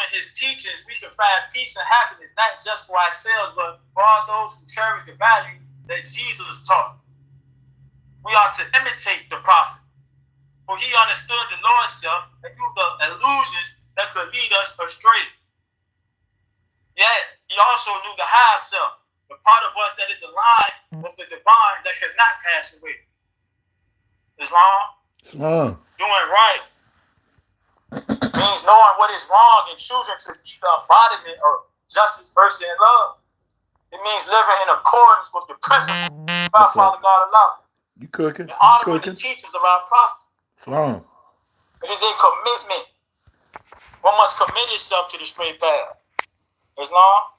following his teachings, we can find peace and happiness, not just for ourselves, but for all those who cherish the values that Jesus taught. We are to imitate the prophet, for he understood the Lord's self and knew the illusions that could lead us astray. Yet, he also knew the higher self, the part of us that is aligned with the divine that cannot pass away. Islam, doing right, means knowing what is wrong and choosing to be the embodiment of justice, mercy, and love. It means living in accordance with the principles of our Father God Allah. You cooking? And honoring the teachings of our prophet. Islam. It is a commitment. One must commit itself to the straight path. Islam,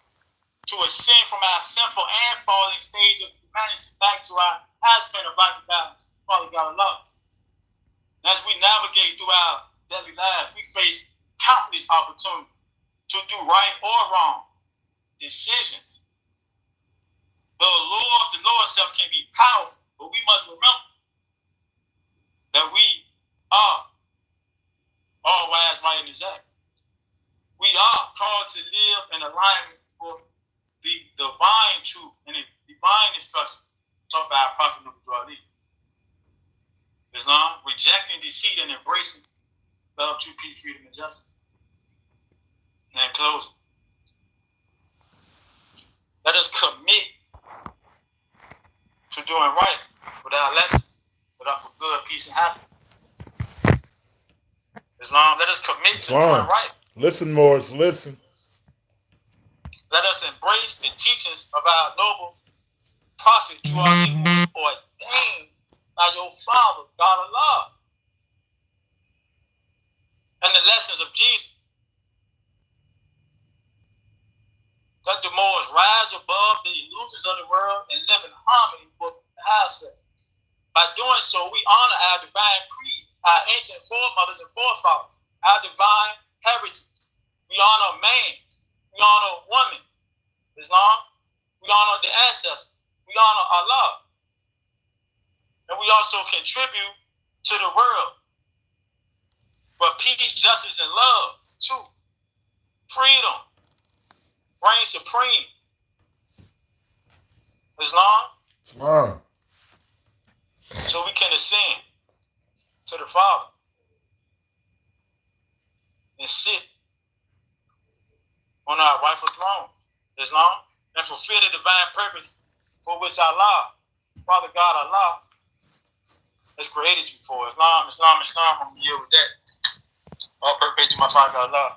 to ascend from our sinful and fallen stage of humanity back to our aspect of life with our Father God Allah. As we navigate through our daily life, we face countless opportunities to do right or wrong decisions. The allure of the Lord's self can be powerful, but we must remember that we are all wise, right, and exact. We are called to live in alignment with the divine truth and the divine instruction taught by our Prophet Nuh. Islam, rejecting deceit and embracing love, true peace, freedom, and justice. And closing. Let us commit to doing right with our lessons, with our for good, peace, and happiness. Islam, let us commit to doing right. Listen, Morris, listen. Let us embrace the teachings of our noble prophet, who was ordained by your Father, God Allah, and the lessons of Jesus. Let the Moors rise above the illusions of the world and live in harmony with ourselves. By doing so, we honor our divine creed, our ancient foremothers and forefathers, our divine heritage. We honor man. We honor woman. Islam. We honor the ancestors. We honor Allah. And we also contribute to the world. But peace, justice, and love, truth, freedom, reign supreme. Islam. So we can ascend to the Father and sit on our rightful throne. Islam. And fulfill the divine purpose for which Allah, Father God Allah, has created you for. Islam. I'm here with that. All praise to my Father God Allah.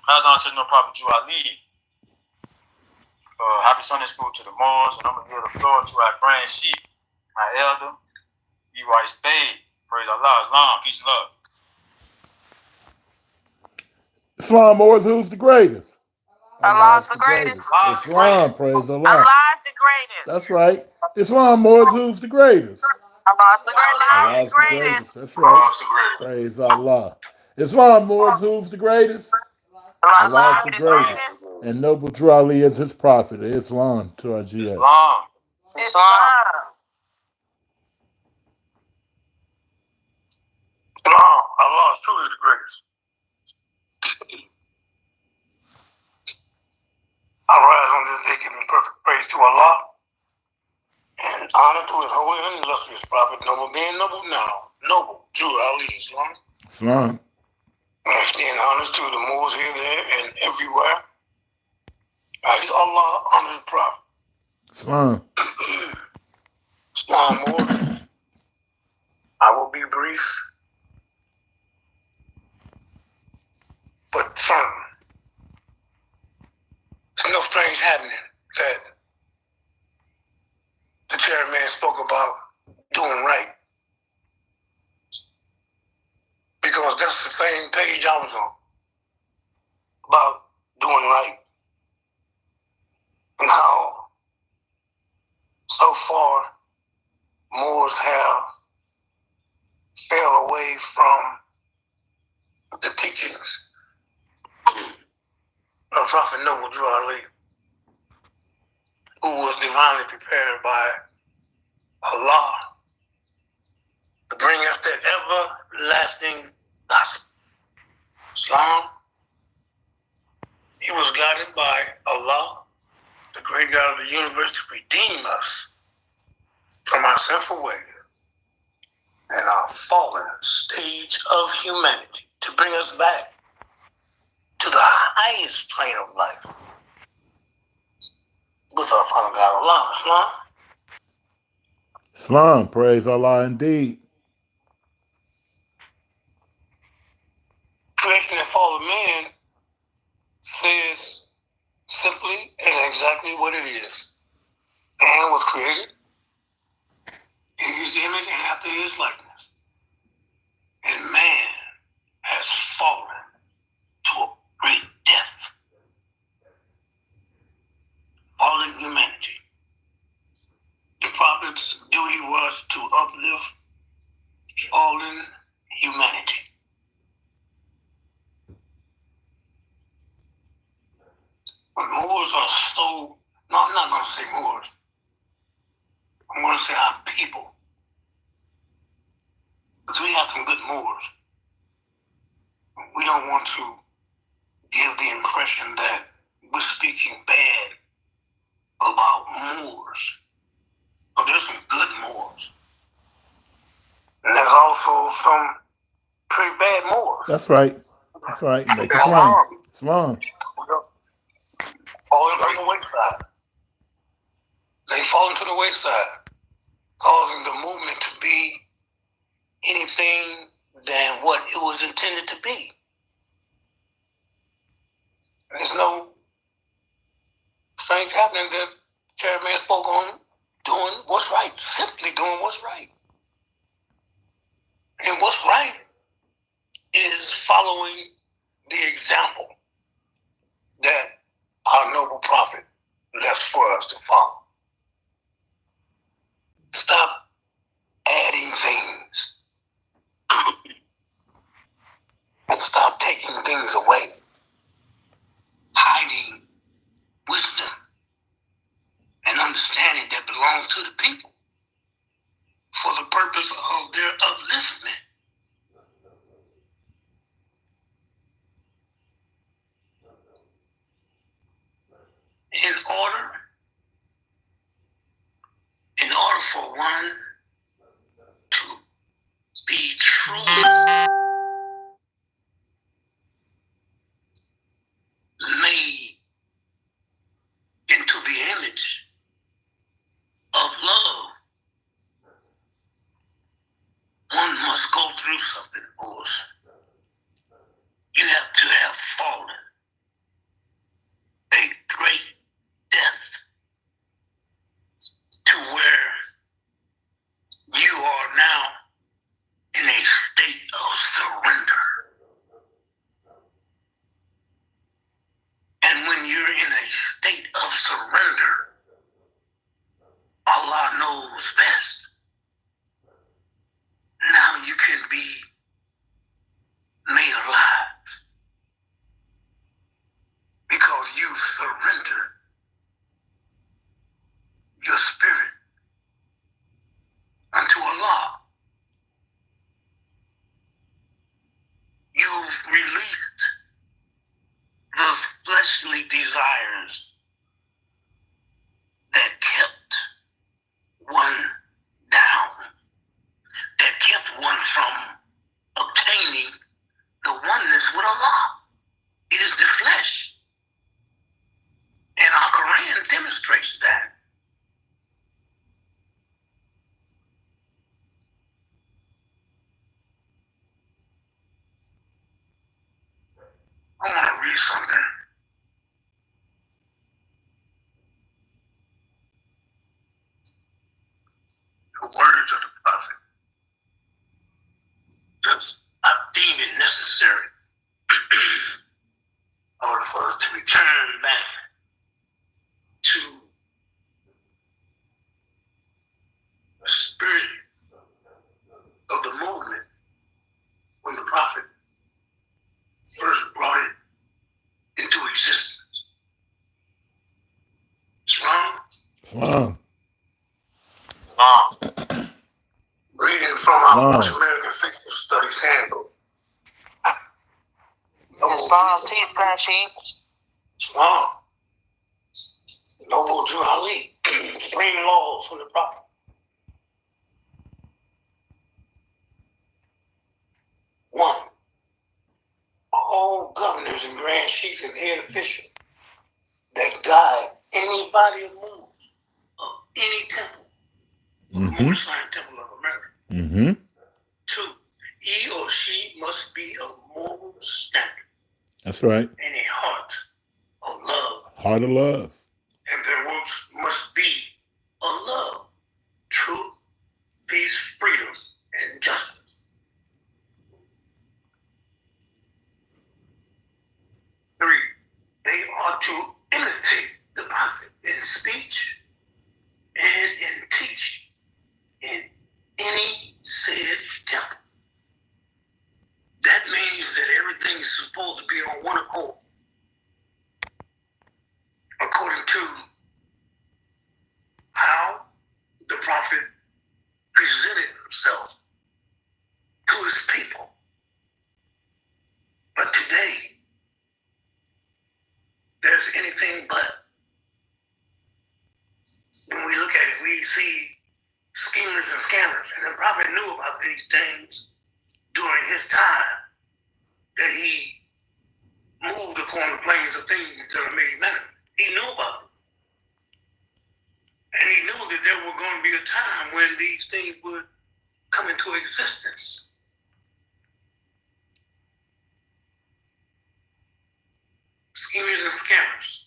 How's on to no Prophet Jew Ali. Happy Sunday school to the Moors, and I'm going to give the floor to our grand sheep, my elder, E.Y. Spade. Praise Allah. Islam. Peace and love. Islam, Moors, who's the greatest? Allah's the greatest. Islam, praise Allah. Allah's the greatest. That's right. Islam, Moors, who's the greatest? Allah's the greatest. Allah's the greatest. That's right. Praise Allah. Islam, Moors, who's the greatest? Allah's the greatest. And Noble Drew Ali is his prophet. Islam to our GA. Islam. Allah is truly the greatest. I rise on this day giving perfect praise to Allah and honor to his holy and illustrious prophet, noble being noble now, Noble Drew Ali. Islam. I extend honors to the Moors here, there, and everywhere. As Allah honors the prophet. Islam. Islam, Moors. I will be brief, but firm. There's no strange happening that the chairman spoke about doing right. Because that's the same page I was on, about doing right. And how so far Moors have fell away from the teachings of Prophet Noble Drew Ali, who was divinely prepared by Allah to bring us that everlasting gospel. Islam, he was guided by Allah, the great God of the universe, to redeem us from our sinful ways and our fallen stage of humanity, to bring us back to the highest plane of life with our Father God Allah. Islam. Islam, praise Allah indeed. Creation and fall of man says simply and exactly what it is. Man was created in his image and after his likeness. And man has fallen to a great death. Fallen humanity. The prophet's duty was to uplift fallen humanity. But Moors are so, no, I'm not going to say Moors. I'm going to say our people. Because we have some good Moors. We don't want to give the impression that we're speaking bad about Moors. But there's some good Moors. And there's also some pretty bad Moors. That's right. That's right. Make it plain. Islam. Falling from the wayside. They fall into the wayside, causing the movement to be anything than what it was intended to be. There's no things happening that Chairman spoke on doing what's right, simply doing what's right. And what's right is following the example that our noble prophet left for us to follow. Stop adding things and stop taking things away. Hiding wisdom and understanding that belongs to the people for the purpose of their upliftment. In order for one to be truly made into the image of love, one must go through something, of course. You have to have fallen a great death to where you are now in a state of surrender. And when you're in a state of surrender, Allah knows best. Now you can be made alive because you surrender your spirit unto Allah. You've released the fleshly desires that kept one down, that kept one from obtaining the oneness with Allah. It is the flesh. And our Quran demonstrates that. I want to read something. The words of the prophet. Just, I deem it necessary in order for us to return back to the spirit of the movement when the prophet first brought it into existence. Islam? Reading from our Most American Fictional Studies Handbook. No Black sheep. Tomorrow, Noble Drew Ali, supreme laws from the prophet. One, all governors and grand chiefs and head officials that guide anybody who moves of any temple, the Muslim Temple of America. 2, he or she must be of moral standard. That's right. And a heart of love. Heart of love. And their works must be of love, truth, peace, freedom, and justice. 3, they are to imitate the prophet in speech and in teaching in any said temple. That means that everything is supposed to be on one accord, according to how the prophet presented himself to his people. But today, there's anything but. When we look at it, we see schemers and scammers, and the prophet knew about these things during his time, that he moved upon the plains of things that are made manifest. He knew about it. And he knew that there was going to be a time when these things would come into existence. Schemers and scammers.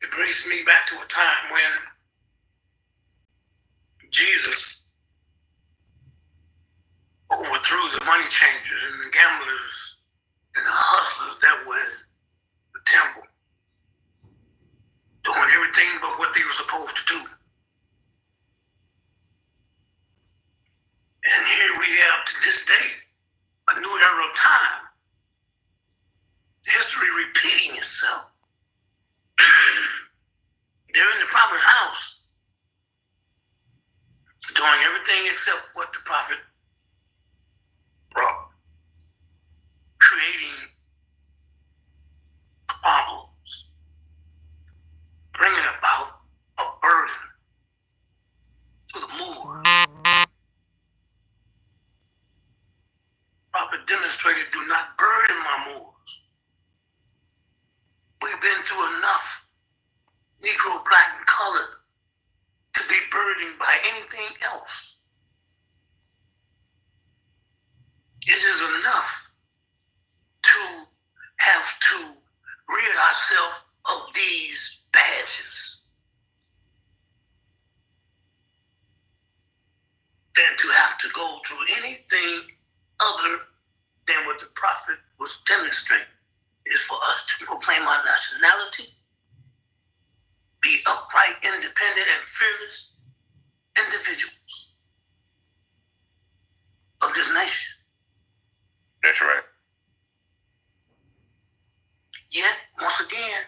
It brings me back to a time when Jesus overthrew the money changers and the gamblers and the hustlers that were in the temple, doing everything but what they were supposed to do. And here we have, to this day, a new era of time. History repeating itself. They're in the prophet's house, doing everything except what the prophet brought, creating problems, bringing about a burden to the Moors. Prophet demonstrated, do not burden my Moors. We've been through enough, Negro, black, and colored, to be burdened by anything else. It is enough to have to rid ourselves of these badges than to have to go through anything other than what the prophet was demonstrating. Is for us to proclaim our nationality, be upright, independent, and fearless individuals of this nation. That's right. Yet, once again,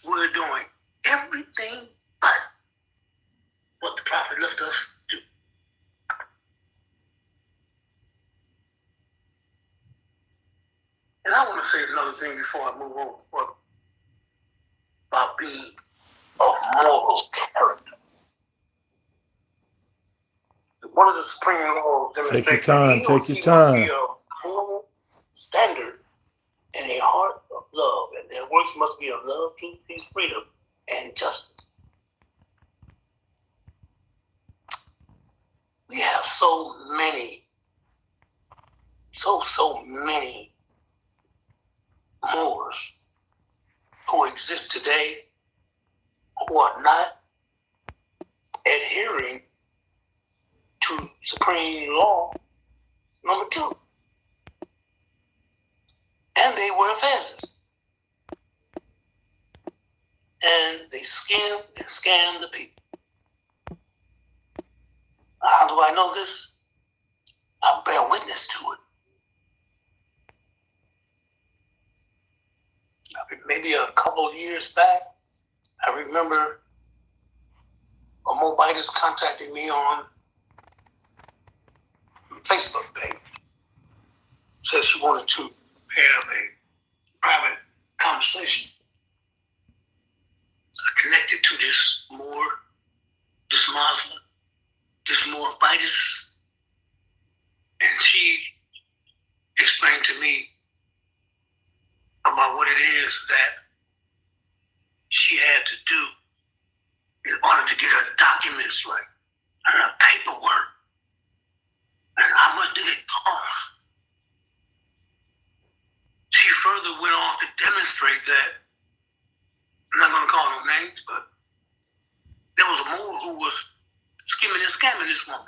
we're doing everything but what the prophet left us to do. And I want to say another thing before I move on about being of moral character. One of the supreme laws demonstrates Take your time. Take your time. Be of moral standard and a heart of love, and their works must be of love, truth, peace, freedom, and justice. We have so many Moors who exist today who are not adhering to supreme law number 2. And they wear fezes. And they skim and scam the people. How do I know this? I bear witness to it. Maybe a couple of years back, I remember a Moabitist contacted me on Facebook page. said she wanted to have a private conversation. I connected to this Moor, this Muslim, this Moabitess, and she explained to me about what it is that she had to do in order to get her documents right and her paperwork, and how much did it cost. She further went on to demonstrate that, I'm not going to call no names, but there was a Moor who was skimming and scamming this woman.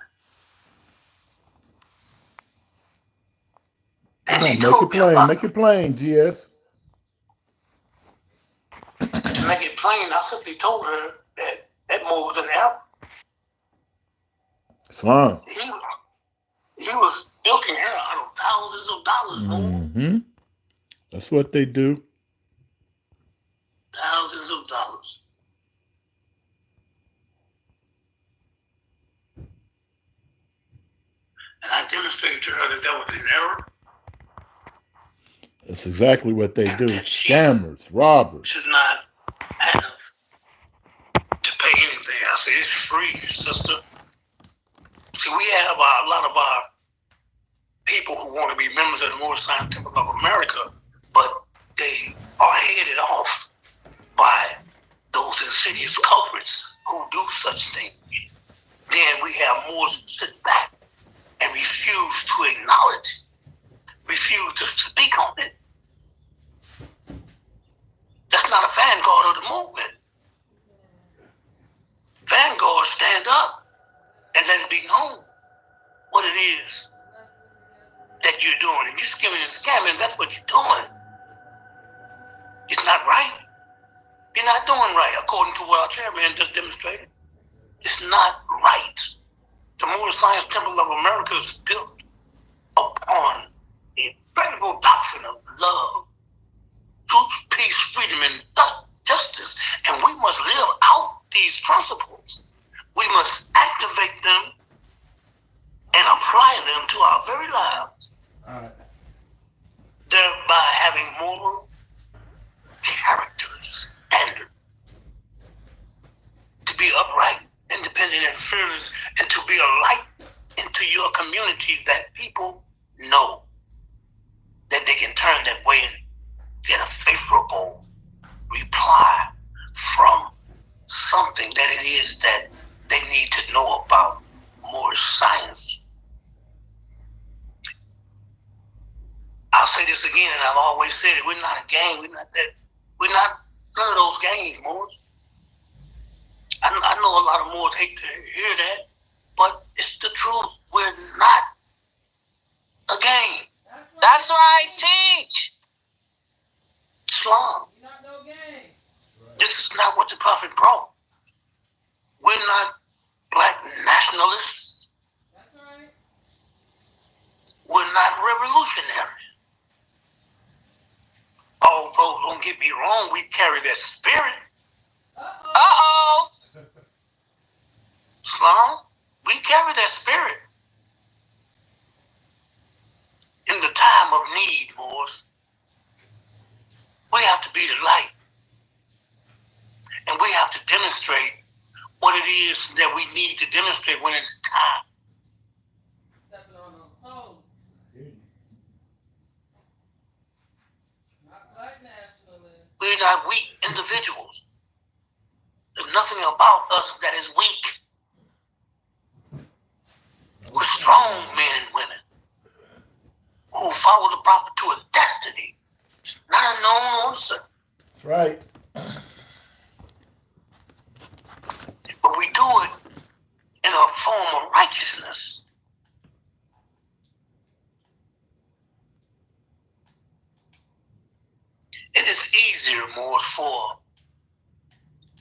And she told me about Make it plain, GS. To make it plain, I simply told her that that Moor was an error. Islam. He was bilking her out of thousands of dollars more. Mm-hmm. That's what they do. Thousands of dollars. And I demonstrated to her that was an error. That's exactly what they do. Scammers, robbers. Should not have to pay anything. I said, it's free, sister. See, we have a lot of our people who want to be members of the Moorish Science Temple of America, but they are headed off by those insidious culprits who do such things. Then we have Moors who sit back and refuse to acknowledge, refuse to speak on it. That's not a vanguard of the movement. Vanguards stand up and let it be known what it is that you're doing. If you're skimming and scamming, that's what you're doing. It's not right. You're not doing right, according to what our chairman just demonstrated. It's not right. The Moorish Science Temple of America is built upon the incredible doctrine of love, truth, peace, freedom, and justice. And we must live out these principles. We must activate them and apply them to our very lives. All right. Thereby having moral characters, standard, to be upright, independent, and fearless, and to be a light into your community that people know that they can turn that way and get a favorable reply from something that it is that they need to know about Moorish science. I'll say this again, and I've always said it, we're not a gang, we're not none of those gangs, Moors. I know a lot of Moors hate to hear that, but it's the truth. We're not a gang. That's right. Teach. Islam. You're not no gang. This is not what the Prophet brought. We're not black nationalists. That's right. We're not revolutionaries. Although, don't get me wrong, we carry that spirit. Uh-oh. Islam, we carry that spirit. In the time of need, Moors, we have to be the light. And we have to demonstrate what it is that we need to demonstrate when it's time. Stepping on those toes. Not black nationalists. We're not weak individuals. There's nothing about us that is weak. We're strong men and women who follow the Prophet to a destiny. It's not a known or certain. That's right. But we do it in a form of righteousness. It is easier, more for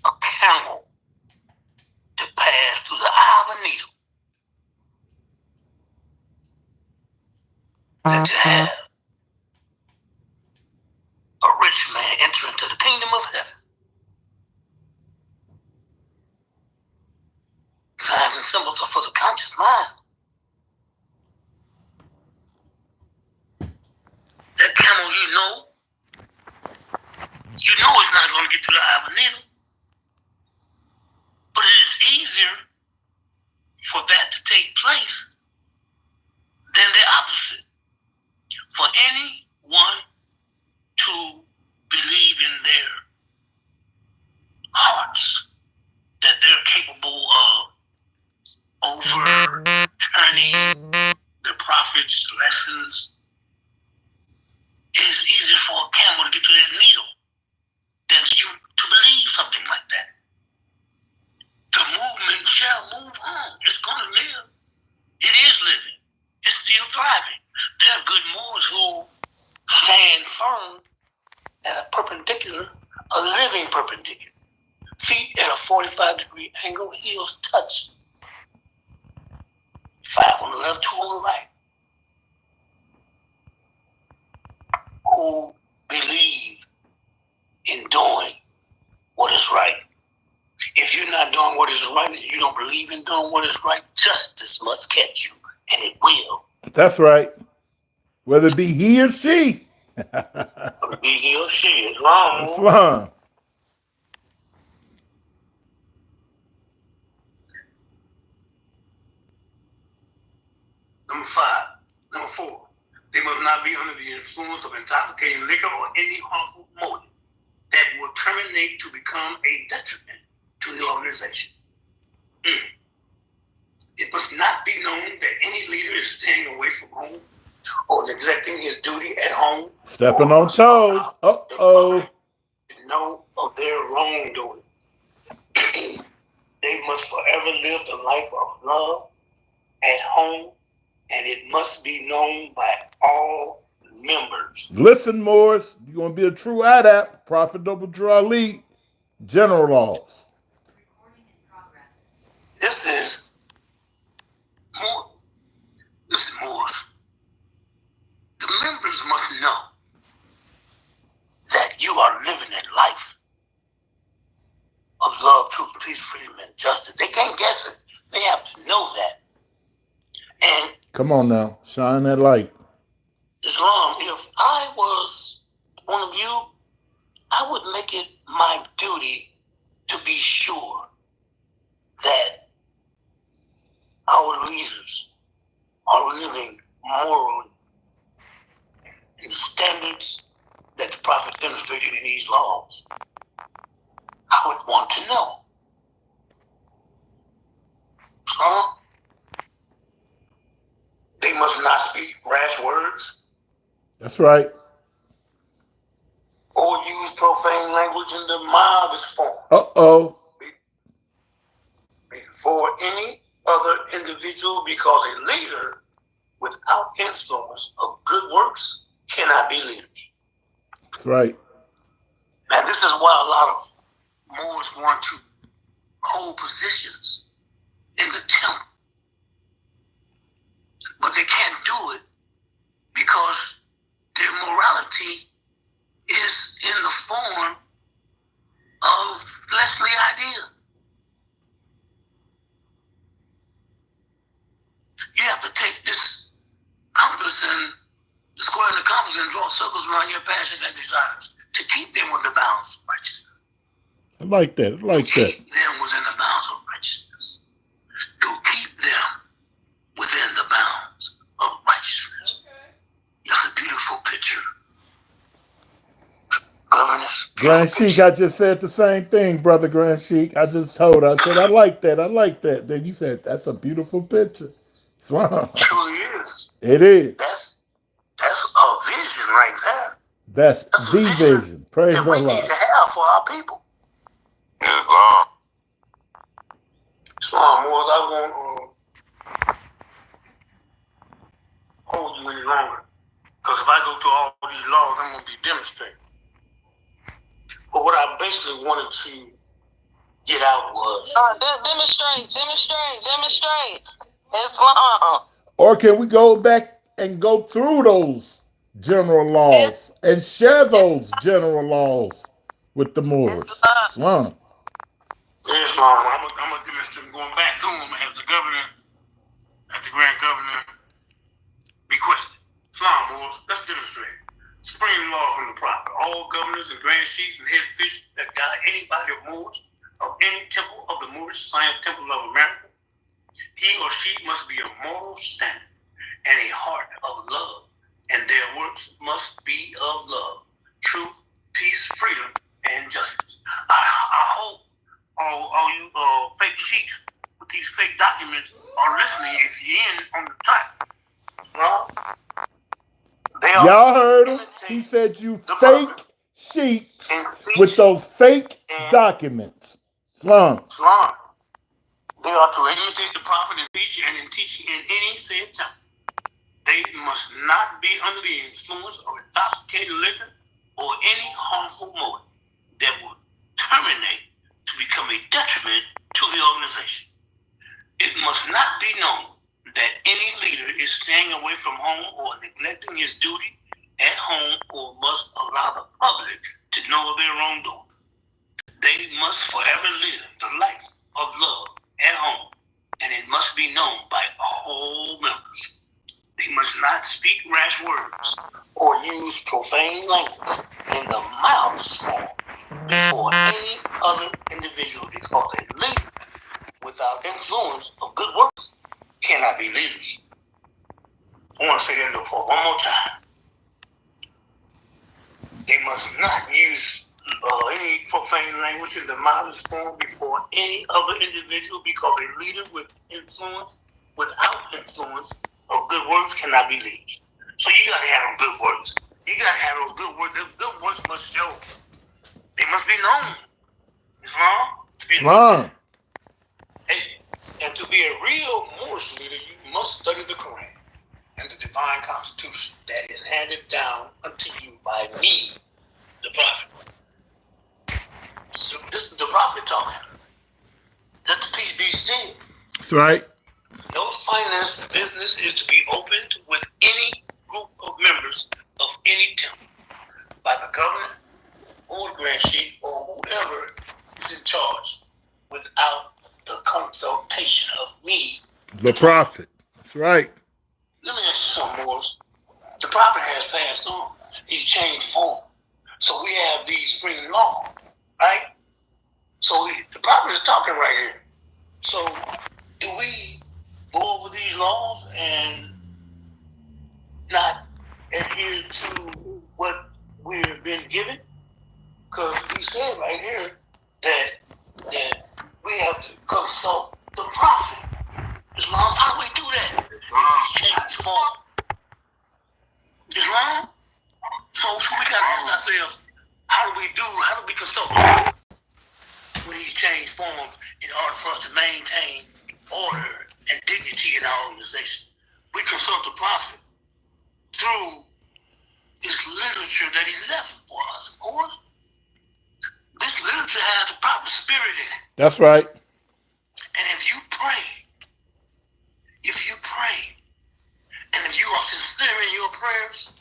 a camel to pass through the eye of a needle than to have a rich man enter into the kingdom of heaven. Signs and symbols are for the conscious mind. That camel, you know it's not going to get through the eye of a needle. But it is easier for that to take place than the opposite. For anyone to believe in their hearts that they're capable of overturning the prophet's lessons, it is easier for a camel to get to that needle than you to believe something like that. The movement shall move on. It's going to live. It is living. It's still thriving. There are good Moors who stand firm at a perpendicular, a living perpendicular. Feet at a 45-degree angle, heels touch. 5 on the left, 2 on the right. Who believe in doing what is right. If you're not doing what is right and you don't believe in doing what is right, justice must catch you, and it will. That's right. Whether it be he or she. Be he or she, Islam. Islam. Number 4. They must not be under the influence of intoxicating liquor or any harmful motive that will terminate to become a detriment to the organization. It must not be known that any leader is staying away from home or neglecting his duty at home. Stepping on toes. Uh-oh. Know of their wrongdoing. They must forever live the life of love at home, and it must be known by all members. Listen, Moors, you're going to be a true adept. Prophet Dr. Ali, general laws. This is more. Listen, Moors. The members must know that you are living a life of love, truth, peace, freedom, and justice. They can't guess it. They have to know that. And come on now, shine that light. Islam, if I was one of you, I would make it my duty to be sure that our leaders are living morally in the standards that the Prophet demonstrated in these laws. I would want to know. So, they must not speak rash words. That's right. Or use profane language in the mildest form. Uh-oh. For any other individual, because a leader without influence of good works cannot be leaders. That's right. And this is why a lot of Moors want to hold positions in the temple. But they can't do it because their morality is in the form of fleshly ideas. You have to take this compass and the square and the compass and draw circles around your passions and desires to keep them within the bounds of righteousness. I like that. I like that. Keep them within the bounds of righteousness. To keep them within the bounds of righteousness. That's a beautiful picture. Governance. Grand Sheik, I just said the same thing, brother Grand Sheik. I just told her, I said, I like that. I like that. Then you said, that's a beautiful picture. Wow. It truly is. It is. That's a vision right there. That's the vision. Praise that we need Allah. to have for our people. Islam. Islam, Moors, I won't hold you any longer. Because if I go through all these laws, I'm going to be demonstrating. But what I basically wanted to get out was... Demonstrate. Islam. Or can we go back and go through those general laws and share those general laws with the Moors? Islam. Islam, I'm going to demonstrate going back through them as the Grand Governor requested. Islam, Moors, let's demonstrate. elders and grand chiefs and head officials that guide anybody of Moors of any temple of the Moorish Zion Temple of America, he or she must be a moral standard and a heart of love, and their works must be of love, truth, peace, freedom, and justice. I hope all you fake sheets with these fake documents are listening. If you're in on the track, well, y'all heard him. He said you fake sheets with those fake documents. Islam. They are to imitate the prophet and teach and in teaching in any said temple. They must not be under the influence of intoxicating liquor or any harmful motive that would terminate to become a detriment to the organization. It must not be known that any leader is staying away from home or neglecting his duty at home or must allow the public to know of their wrongdoing. They must forever live the life of love at home, and it must be known by all members. They must not speak rash words or use profane language in the mildest form before any other individual, because a leader without influence of good works cannot be leaders. I want to say that for one more time. They must not use any profane language in the mildest form before any other individual, because a leader with influence, without influence of good works cannot be leaders. So you got to have those good works. You got to have those good works. Those good works must show. They must be known. Islam. And to be a real Moorish leader, you must study the Quran and the divine constitution that is handed down unto you by me, the prophet. So this is the prophet talking. Let the peace be still. That's right. No finance business is to be opened with any group of members of any temple by the governor or the grand chief or whoever is in charge without the consultation of me, the prophet. That's right. Let me ask you something, Morris. The prophet has passed on. He's changed form. So we have these spring laws, right? So the prophet is talking right here. So do we go over these laws and not adhere to what we've been given? Because he said right here that we have to consult the prophet. Islam, how do we do that? He's changed form. Islam? So we got to ask ourselves, how do we consult when he's changed forms in order for us to maintain order and dignity in our organization? We consult the prophet through this literature that he left for us, of course. This literature has the prophet's spirit in it. That's right. And if you pray, and if you are sincere in your prayers,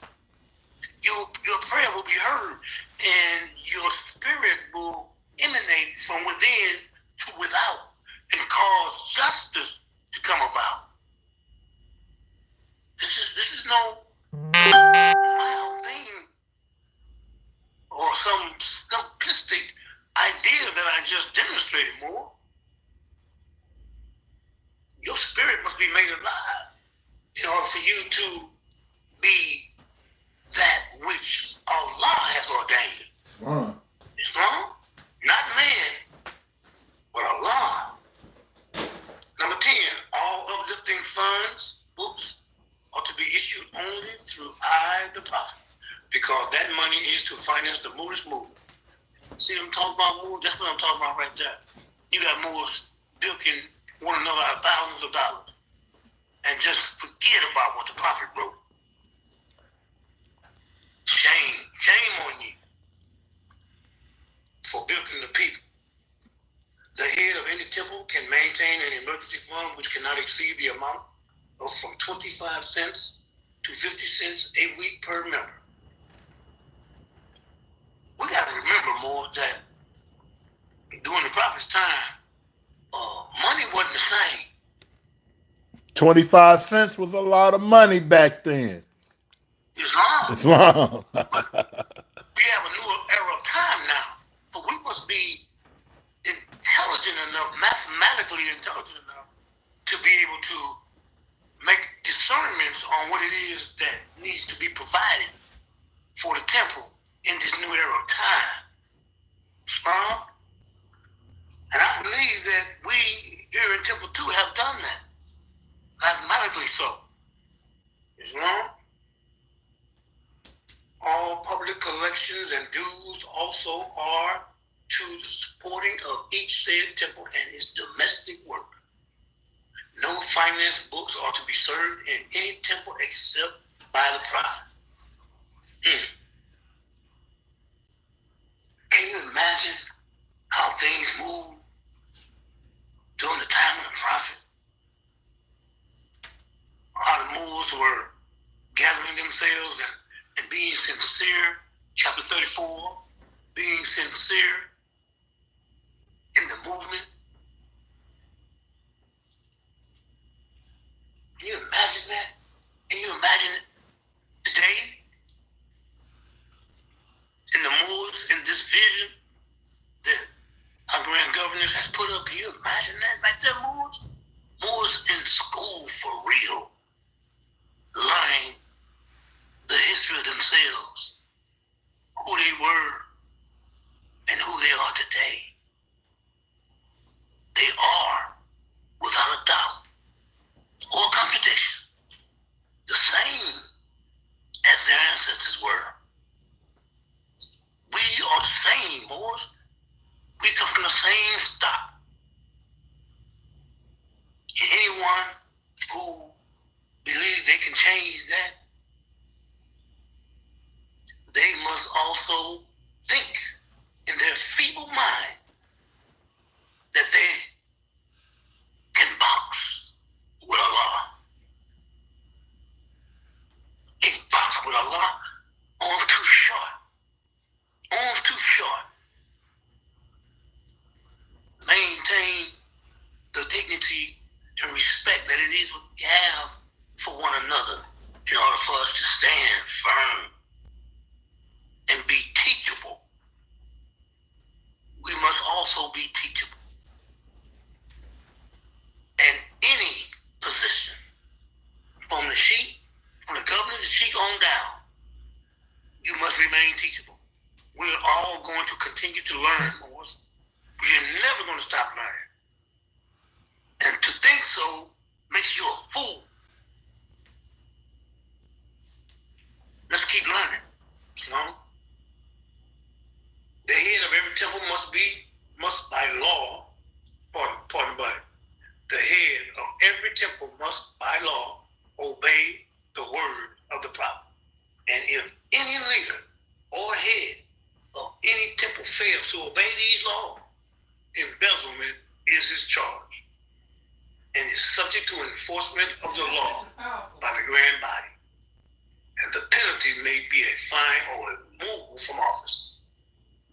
your prayer will be heard, and your spirit will emanate from within to without and cause justice to come about. This is no mild thing or some simplistic idea that I just demonstrated more. Your spirit must be made alive in order for you to be that which Allah has ordained. Islam? Not man, but Allah. Number 10, all uplifting funds, books, are to be issued only through I, the prophet, because that money is to finance the Moorish movement. See what I'm talking about, Moors? That's what I'm talking about right there. You got Moors bilking one another out thousands of dollars and just forget about what the prophet wrote. Shame on you for bilking the people. The head of any temple can maintain an emergency fund which cannot exceed the amount of from 25 cents to 50 cents a week per member. We got to remember more that during the prophet's time, money wasn't the same. 25 cents was a lot of money back then. Islam. Islam. We have a new era intelligent enough, mathematically intelligent enough, to be able to make discernments on what it is that needs to be provided for the temple in this new era of time. And I believe that we here in Temple 2 have done that, mathematically so. All public collections and dues also are to the supporting of each said temple and its domestic work. No finance books are to be served in any temple except by the prophet. Can you imagine how things moved during the time of the prophet? How the Moors were gathering themselves and being sincere, chapter 34, being sincere in the movement. Can you imagine that? Can you imagine it today? In the Moors, in this vision that our grand governors has put up, can you imagine that? Like that, Moors in school for real, learning the history of themselves, who they were, and who they are today. They are, without a doubt or contradiction, the same as their ancestors were. We are the same, Moors. We come from the same stock. And anyone who believes they can change that, they must also think in their feeble mind that they can box with Allah. They box with Allah, arms too short. Arms too short. Maintain the dignity and respect that it is what we have for one another in order for us to stand firm and be teachable. We must also be teachable. And any position, from the sheep, from the governor to the sheik on down, you must remain teachable. We're all going to continue to learn, Moors. We're never going to stop learning. And to think so makes you a fool. Let's keep learning, The head of every temple must by law, the head of every temple must by law obey the word of the prophet. And if any leader or head of any temple fails to obey these laws, embezzlement is his charge and is subject to enforcement of the law by the grand body. And the penalty may be a fine or a removal from office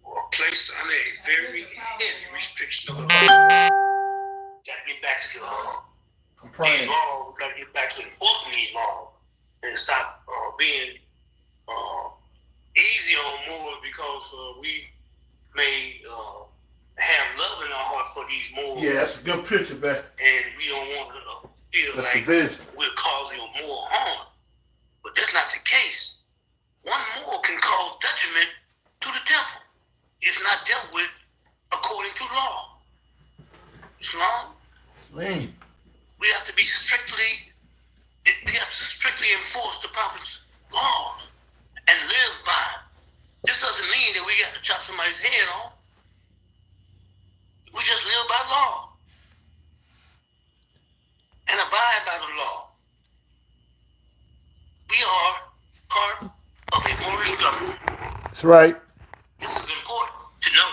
or placed under a very heavy restriction of the law. Got to get back to the law. These laws, we got to get back to enforcing these laws and stop being easy on Moors because we may have love in our heart for these Moors. Yeah, that's a good picture, man. And we don't want to feel that's like we're causing a Moor harm. But that's not the case. One Moor can cause detriment to the temple if not dealt with according to law. Islam. We have to strictly enforce the Prophet's laws and live by them. This doesn't mean that we got to chop somebody's head off. We just live by law and abide by the law. We are part of a Moorish government. That's right. This is important to know.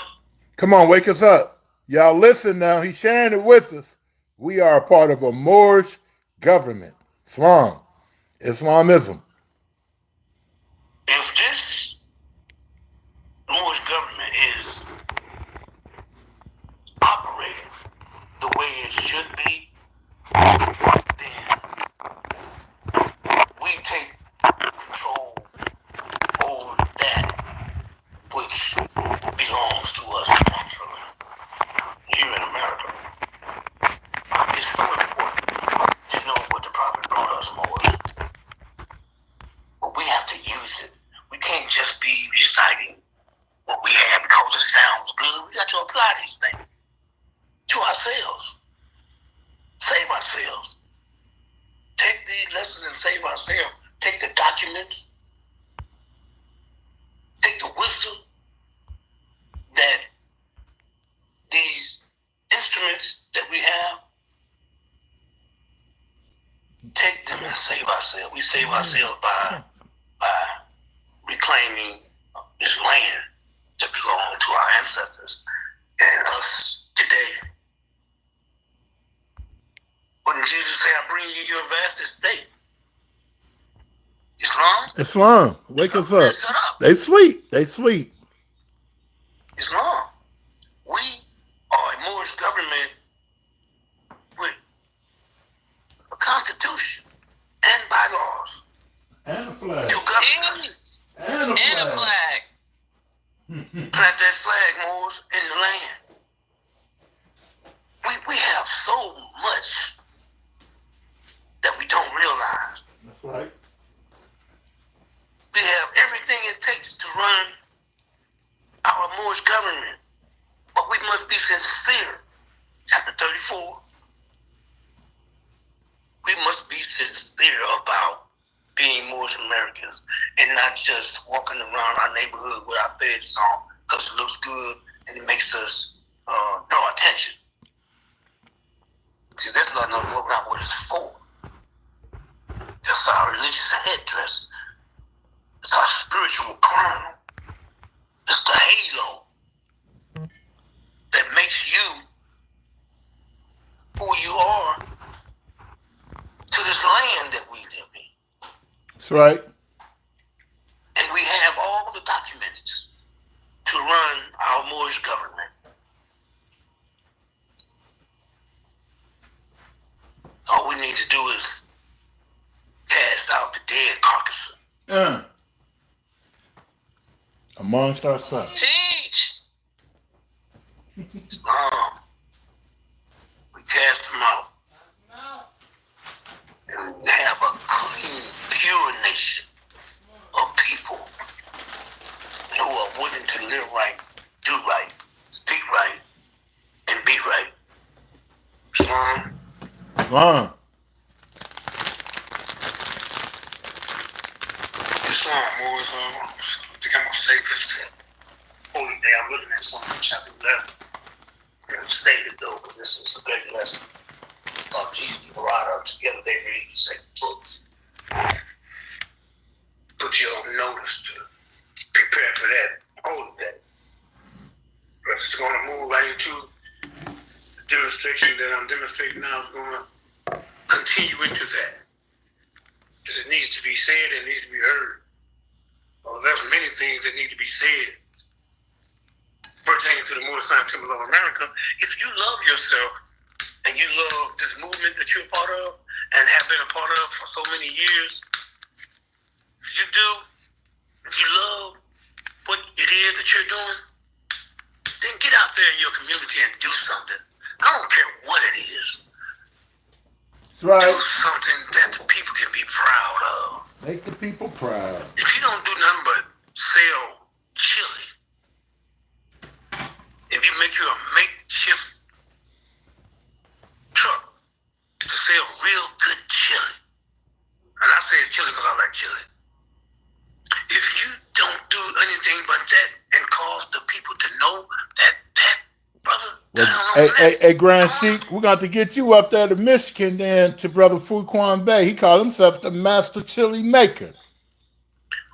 Come on, wake us up. Y'all listen now. He's sharing it with us. We are a part of a Moorish government. Islamism. If this Moorish government is operated the way it should be, then we take control over that which belongs to us naturally here in America. save ourselves. Take the documents, take the wisdom that these instruments that we have, take them and save ourselves. We save ourselves by reclaiming this land that belonged to our ancestors and us today. Wouldn't Jesus say, I bring you your vast estate? Islam? Islam, wake us up. Shut up. They sleep. They sleep. Islam. We are a Moorish government with a constitution and bylaws. And a flag. To govern us. And And a flag. Plant that flag, Moors, in the land. We have so much that we don't realize. That's right. We have everything it takes to run our Moorish government. But we must be sincere. Chapter 34. We must be sincere about being Moorish Americans and not just walking around our neighborhood with our feds on because it looks good and it makes us draw attention. See, that's not what it's for. That's our religious headdress. It's our spiritual crown. It's the halo that makes you who you are to this land that we live in. That's right. And we have all the documents to run our Moorish government. All we need to do is cast out the dead carcasses. Amongst ourselves. Teach. We cast them out No. and have a clean, pure nation of people who are willing to live right, do right, speak right, and be right. Islam. Islam. Islam, Moors, I think I'm going to say this holy day. I'm looking at something in chapter 11. I'm stated though, but this is a great lesson. Jesus and Barada together, they read the same books. Put you on notice to prepare for that holy day. But it's going to move right into the demonstration that I'm demonstrating now. Is going to continue into that. It needs to be said and needs to be heard. Well, there's many things that need to be said pertaining to the Moorish Zion Temple of America. If you love yourself and you love this movement that you're a part of and have been a part of for so many years, if you do, if you love what it is that you're doing, then get out there in your community and do something. I don't care what it is. That's right. Do something that the people can be proud of. Make the people proud. If you don't do nothing but sell chili, if you make you a makeshift truck to sell real good chili, and I say chili because I like chili, if you don't do anything but that and cause the people to know that brother, Hey, Grand Sheik, we're going to get you up there to Michigan then to Brother Fuquan Bay. He called himself the Master Chili Maker.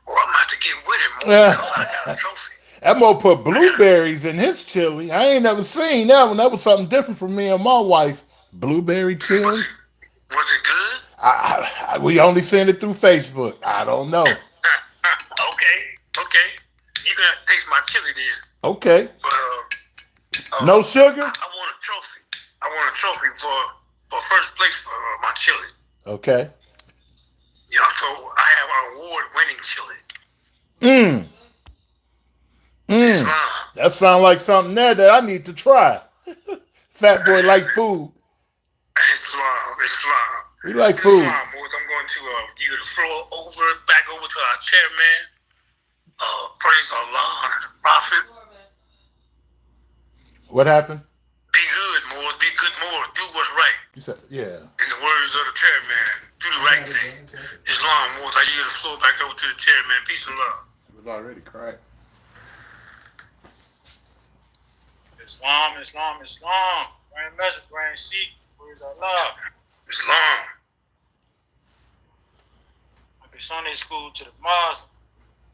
Well, I'm about to get with him more because I got a trophy. That mo put blueberries in his chili. I ain't never seen that one. That was something different from me and my wife. Blueberry chili. Was it good? We only seen it through Facebook. I don't know. Okay. You gotta taste my chili then. Okay. But no sugar? I want a trophy. I want a trophy for first place for my chili. Okay. Yeah, so I have an award-winning chili. Islam. That sounds like something there that I need to try. Fat boy like food. Islam. We like food. Islam, boys. I'm going to give the floor back over to our chairman. Praise Allah and the Prophet. What happened? Be good, Moors. Be good, Moors. Do what's right. You said, yeah. In the words of the chairman, do the right thing. Islam, Moors, I yield the floor back over to the chairman. Peace and love. It was already cracked. Islam. Grand message, grand sheik. Praise Allah. Islam. Happy Sunday school to the Muslims.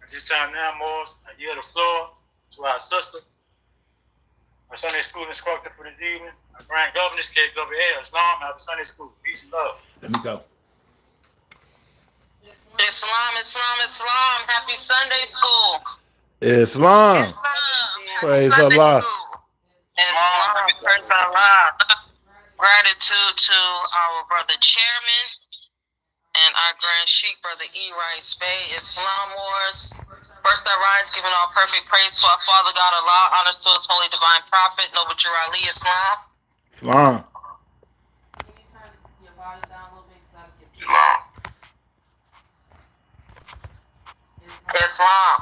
At this time now, Moors, I yield the floor to our sister, our Sunday school instructor for this evening, our grand governess, K. Gabriel. Islam. Happy Sunday school. Peace and love. Let me go. Islam. Happy Sunday school. Islam. Praise Allah. Islam. Praise Allah. Gratitude to our brother chairman and our grand sheik, brother E. Rice Bey. Islam Wars. First I rise, giving all perfect praise to our Father God Allah, honors to his holy divine prophet, Noble Drew Ali. Islam. Islam. Can you turn your volume down a little bit? Because I get Islam. Islam.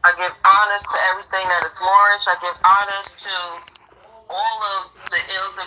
I give honors to everything that is Moorish. I give honors to all of the ills of